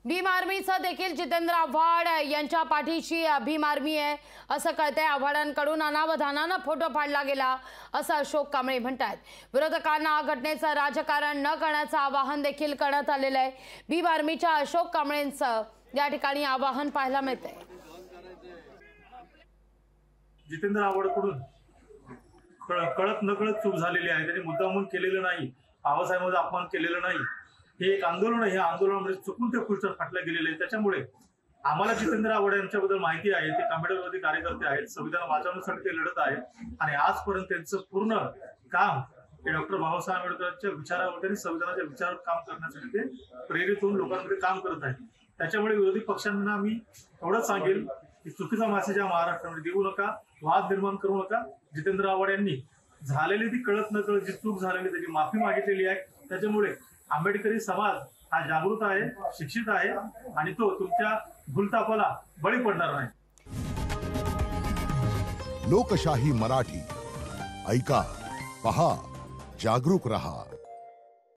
भीम आर्मीचा देखील जितेंद्र आव्हाड यांच्या पाठीशी भीम आर्मी आहे असं कळतंय। आव्हाडांकडून अनावधानानं फोटो फाडला गेला असं अशोक कांबळे म्हणतात। विरोधकांना घटनेचं राजकारण न करण्याचं आवाहन देखील करण्यात आलेलं आहे। भीम आर्मीच्या अशोक कांबळेंचं या ठिकाणी आवाहन पाहायला मिळतंय। जितेंद्र आव्हाडकडून कळत नकळत चूक झालेली आहे। त्यांनी मुद्दामून केलेलं नाही, आवासाहेबांचा अपमान केलेला नाही। हे एक आंदोलन आहे, या आंदोलनामध्ये चुकून ते पोस्टर फाटले गेलेले आहे। त्याच्यामुळे आम्हाला जितेंद्र आव्हाड यांच्याबद्दल माहिती आहे। ते कांबळेवादी कार्यकर्ते आहेत, संविधान वाचवण्यासाठी ते लढत आहेत आणि आजपर्यंत त्यांचं पूर्ण काम हे डॉक्टर बाबासाहेब आंबेडकरांच्या विचारावर आणि संविधानाच्या विचारावर काम करण्यासाठी ते प्रेरित होऊन लोकांमध्ये काम करत आहेत। त्याच्यामुळे विरोधी पक्षांना मी एवढंच सांगेल की चुकीचा मेसेज या महाराष्ट्रामध्ये देऊ नका, वाद निर्माण करू नका। जितेंद्र आव्हाड यांनी झालेली ती कळत नकळत जी चूक झालेली त्याची माफी मागितलेली आहे। त्याच्यामुळे आंबेडकरी समाज हा जागृत आहे, शिक्षित आहे आणि तो तुमच्या भूलथापाला बळी पडणार नाही। लोकशाही मराठी ऐका, पहा, जागरूक रहा।